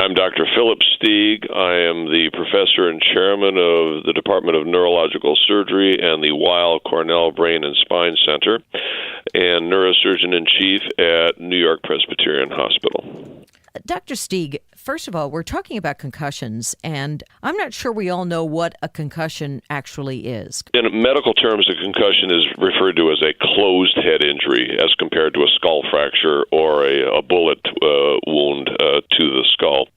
I'm Dr. Philip Stieg. I am the professor and chairman of the Department of Neurological Surgery and the Weill Cornell Brain and Spine Center, and neurosurgeon in chief at New York Presbyterian Hospital. Dr. Stieg, first of all, we're talking about concussions, and I'm not sure we all know what a concussion actually is. In medical terms, a concussion is referred to as a closed head injury as compared to a skull fracture or a bullet wound to the skull.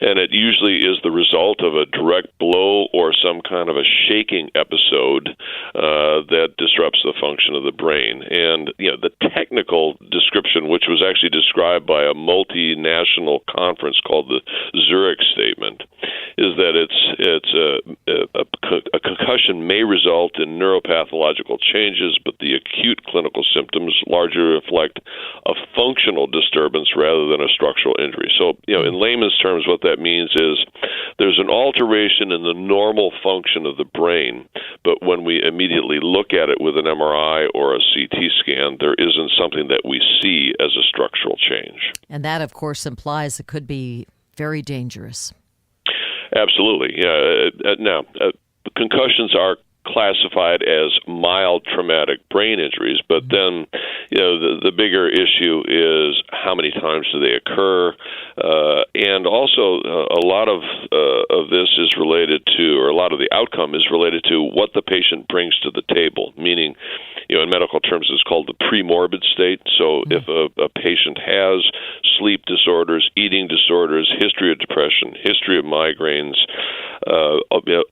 And it usually is the result of a direct blow or some kind of a shaking episode that disrupts the function of the brain. And the technical description, which was actually described by a multinational conference called the Zurich Statement, is that a concussion may result in neuropathological changes, but the acute clinical symptoms largely reflect a functional disturbance rather than a structural injury. So, in layman's terms, what that means is there's an alteration in the normal function of the brain, but when we immediately look at it with an MRI or a CT scan, there isn't something that we see as a structural change. And that, of course, implies it could be very dangerous. Absolutely. Now, concussions are classified as mild traumatic brain injuries, but then the bigger issue is how many times do they occur, and also a lot of this is related to, or a lot of the outcome is related to what the patient brings to the table, meaning in medical terms, it's called the premorbid state. So if a patient has sleep disorders, eating disorders, history of depression, history of migraines,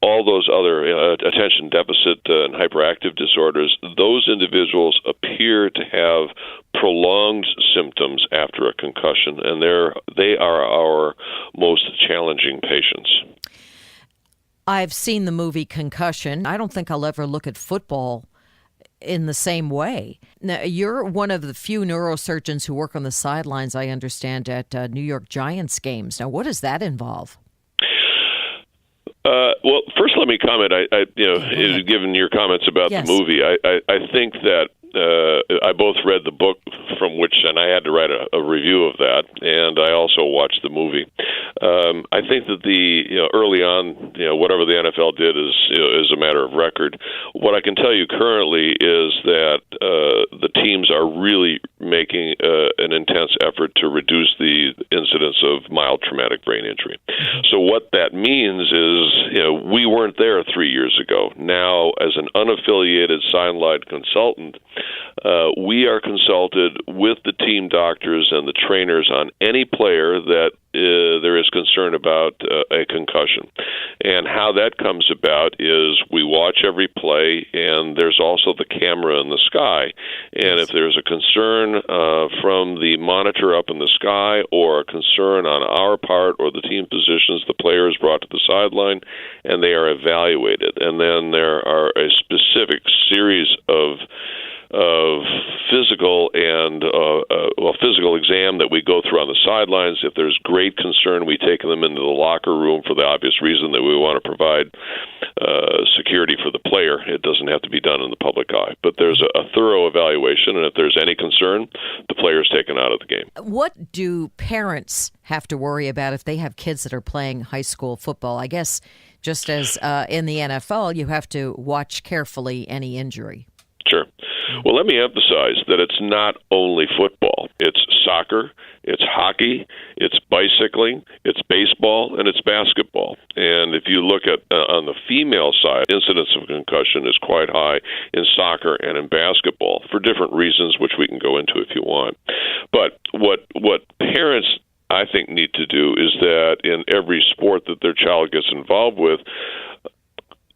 all those other attention deficit and hyperactive disorders, those individuals appear to have prolonged symptoms after a concussion, and they are our most challenging patients. I've seen the movie Concussion. I don't think I'll ever look at football in the same way. Now, you're one of the few neurosurgeons who work on the sidelines, I understand, at New York Giants games. Now, what does that involve? Well, first let me comment. Given your comments about the movie, I think that I both read the book from which, and I had to write a review of that, and I also watched the movie. I think that early on, whatever the NFL did is a matter of record. What I can tell you currently is that the teams are really making an intense effort to reduce the incidence of mild traumatic brain injury. So what that means is, we weren't there 3 years ago. Now, as an unaffiliated sideline consultant, we are consulted with the team doctors and the trainers on any player that there is concern about a concussion. And how that comes about is we watch every play, and there's also the camera in the sky. And if there's a concern from the monitor up in the sky or a concern on our part or the team physicians, the player is brought to the sideline, and they are evaluated. And then there are a specific series of physical and physical exam that we go through on the sidelines. If there's great concern, we take them into the locker room for the obvious reason that we want to provide security for the player. It doesn't have to be done in the public eye, but there's a thorough evaluation, and if there's any concern, the player is taken out of the game. What do parents have to worry about if they have kids that are playing high school football? I guess just as in the NFL, you have to watch carefully any injury. Sure. Well, let me emphasize that it's not only football. It's soccer, it's hockey, it's bicycling, it's baseball, and it's basketball. And if you look at on the female side, incidence of concussion is quite high in soccer and in basketball for different reasons, which we can go into if you want. But what parents, I think, need to do is that in every sport that their child gets involved with,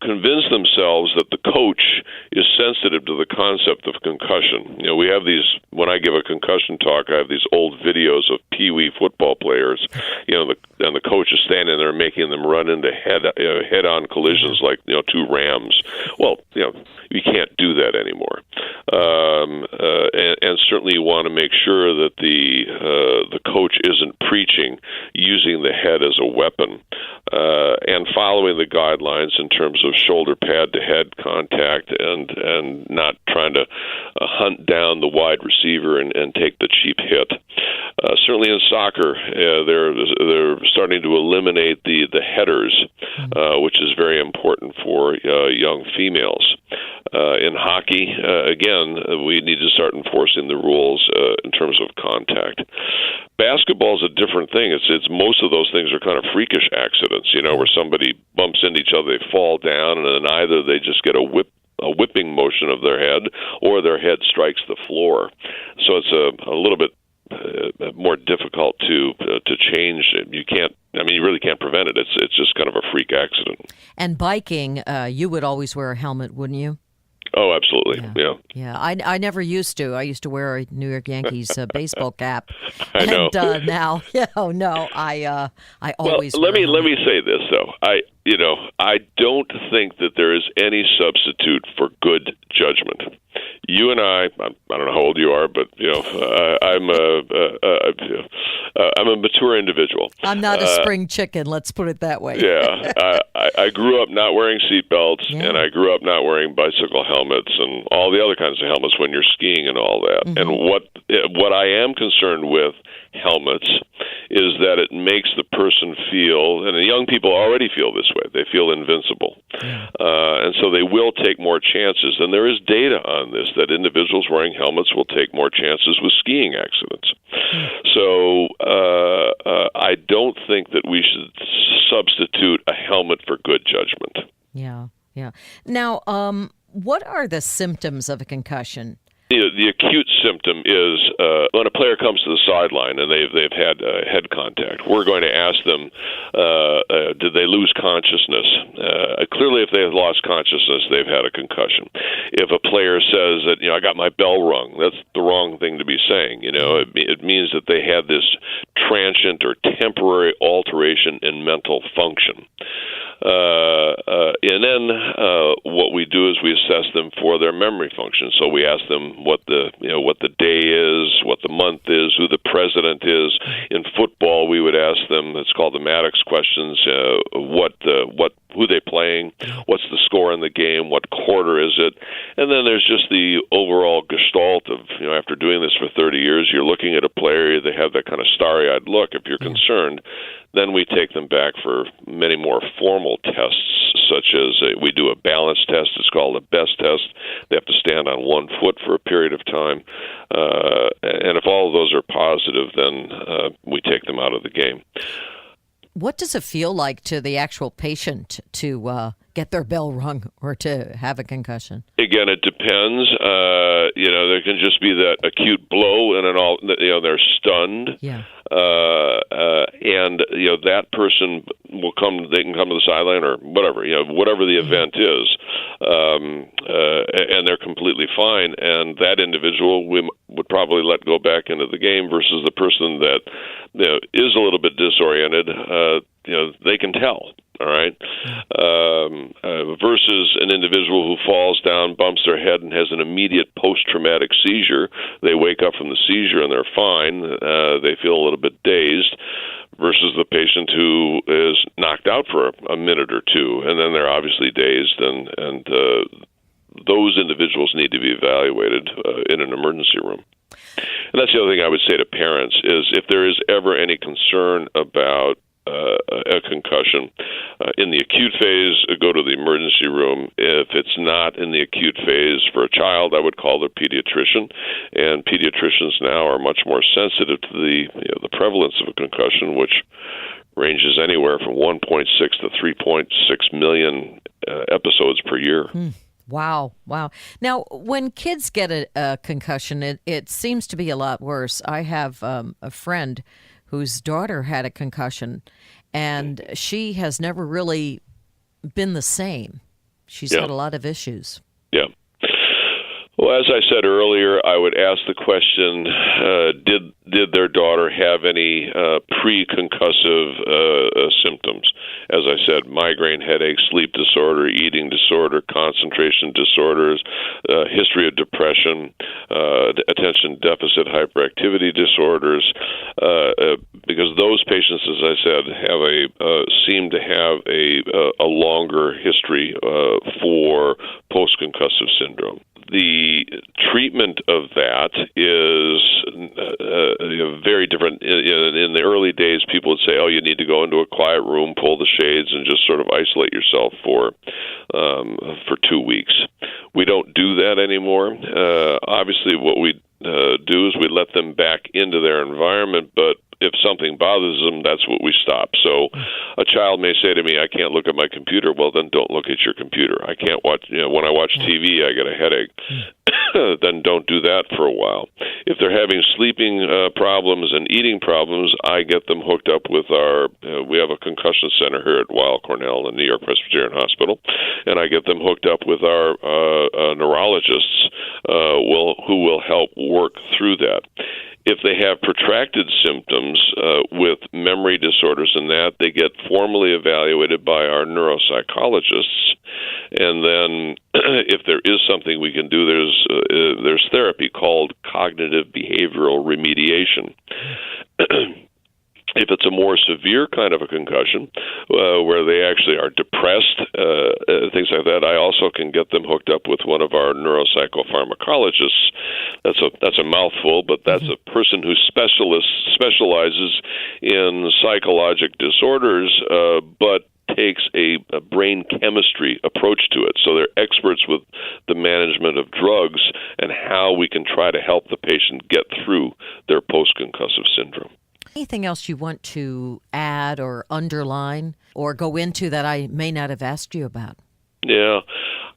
convince themselves that the coach is sensitive to the concept of concussion. We have these, when I give a concussion talk, I have these old videos of peewee football players, and the coach is standing there making them run into head-on collisions like, two rams. Well, you can't do that anymore. And certainly you want to make sure that the coach isn't preaching using the head as a weapon. and following the guidelines in terms of shoulder pad to head contact and not trying to hunt down the wide receiver and take the cheap hit. Certainly in soccer, they're starting to eliminate the headers, which is very important for young females. In hockey, again, we need to start enforcing the rules in terms of contact. Basketball is a different thing. It's most of those things are kind of freakish accidents, where somebody bumps into each other, they fall down, and then either they just get a whipping motion of their head, or their head strikes the floor. So it's a little bit more difficult to change. You really can't prevent it. It's just kind of a freak accident. And biking, you would always wear a helmet, wouldn't you? Oh, absolutely. Yeah. I never used to. I used to wear a New York Yankees baseball cap. I know. And now, I always. Well, let me say this though. I don't think that there is any substitute for good judgment. You and I don't know how old you are, but I'm a mature individual. I'm not a spring chicken. Let's put it that way. Yeah, I grew up not wearing seatbelts, and I grew up not wearing bicycle helmets and all the other kinds of helmets when you're skiing and all that. Mm-hmm. And what I am concerned with helmets is that it makes the person feel, and the young people already feel this way, they feel invincible. And so they will take more chances. And there is data on this, that individuals wearing helmets will take more chances with skiing accidents. So I don't think that we should substitute a helmet for good judgment. Yeah. Now, what are the symptoms of a concussion? The acute symptom is when a player comes to the sideline and they've had head contact. We're going to ask them, did they lose consciousness? Clearly, if they have lost consciousness, they've had a concussion. If a player says that, I got my bell rung, that's the wrong thing to be saying. It means that they had this transient or temporary alteration in mental function. And then what we do is we assess them for their memory function. So we ask them what the day is, what the month is, who the president is. In football, we would ask them. It's called the Maddox questions. Who they playing? What's the score in the game? What quarter is it? And then there's just the overall gestalt of after doing this for 30 years, you're looking at a player. They have that kind of starry-eyed look. If you're concerned, then we take them back for many more formal tests, such as we do a balance test. It's called a BEST test. They have to stand on one foot for a period of time. And if all of those are positive, then we take them out of the game. What does it feel like to the actual patient to get their bell rung or to have a concussion? Again, it depends. There can just be that acute blow, and they're stunned. Yeah. And that person will come. They can come to the sideline or whatever. Whatever the event is, and they're completely fine. And that individual we would probably let go back into the game versus the person that is a little bit disoriented. They can tell. All right. Versus an individual who falls down, bumps their head, and has an immediate post-traumatic seizure. They wake up from the seizure and they're fine. They feel a little bit dazed. Versus the patient who is knocked out for a minute or two, and then they're obviously dazed, and those individuals need to be evaluated in an emergency room. And that's the other thing I would say to parents is if there is ever any concern about a concussion in the acute phase, go to the emergency room. If it's not in the acute phase for a child, I would call their pediatrician. And pediatricians now are much more sensitive to the prevalence of a concussion, which ranges anywhere from 1.6 to 3.6 million episodes per year. Wow. Now, when kids get a concussion, it seems to be a lot worse. I have a friend whose daughter had a concussion, and she has never really been the same. She's had a lot of issues. Yeah. Well, as I said earlier, I would ask the question, did their daughter have any pre-concussive symptoms? As I said, migraine headache, sleep disorder, eating disorder, concentration disorders, history of depression, attention deficit hyperactivity disorders, because those patients, as I said, seem to have a longer history for post-concussive syndrome. The treatment of that is very different. In the early days, people would say, "Oh, you need to go into a quiet room, pull the shades, and just sort of isolate yourself for 2 weeks." We don't do that anymore. Obviously, what we do is we let them back into their environment, but if something bothers them, that's what we stop. So a child may say to me, "I can't look at my computer." Well, then don't look at your computer. I can't watch, when I watch TV, I get a headache. Then don't do that for a while. If they're having sleeping problems and eating problems, I get them hooked up with we have a concussion center here at Weill, Cornell, and New York Presbyterian Hospital, and I get them hooked up with our neurologists who will help work through that. If they have protracted symptoms with memory disorders and that, they get formally evaluated by our neuropsychologists. And then if there is something we can do, there's therapy called cognitive behavioral remediation. If it's a more severe kind of a concussion, where they actually are depressed, things like that, I also can get them hooked up with one of our neuropsychopharmacologists. That's a mouthful, but that's a person who specializes in psychologic disorders, but takes a brain chemistry approach to it. So they're experts with the management of drugs and how we can try to help the patient get through their post-concussive syndrome. Anything else you want to add or underline or go into that I may not have asked you about? Yeah.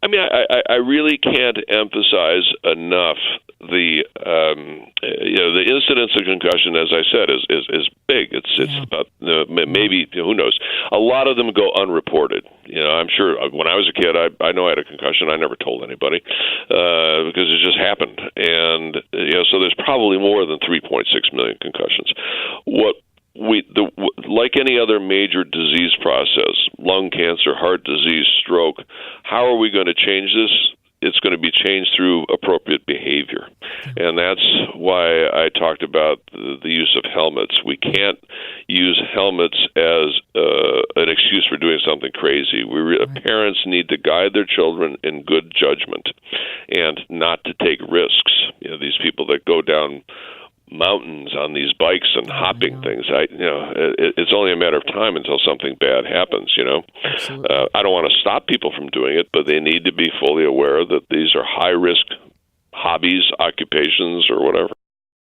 I mean, I really can't emphasize enough the incidence of concussion, as I said, is big. It's about maybe, who knows. A lot of them go unreported. I'm sure when I was a kid, I know I had a concussion. I never told anybody because it just happened, and so there's probably more than 3.6 million concussions. Like any other major disease process, lung cancer, heart disease, stroke, how are we going to change this? It's going to be changed through appropriate behavior. And that's why I talked about the use of helmets. We can't use helmets as an excuse for doing something crazy. Parents need to guide their children in good judgment and not to take risks. These people that go down mountains on these bikes and hopping things. It's only a matter of time until something bad happens. I don't want to stop people from doing it, but they need to be fully aware that these are high risk hobbies, occupations, or whatever.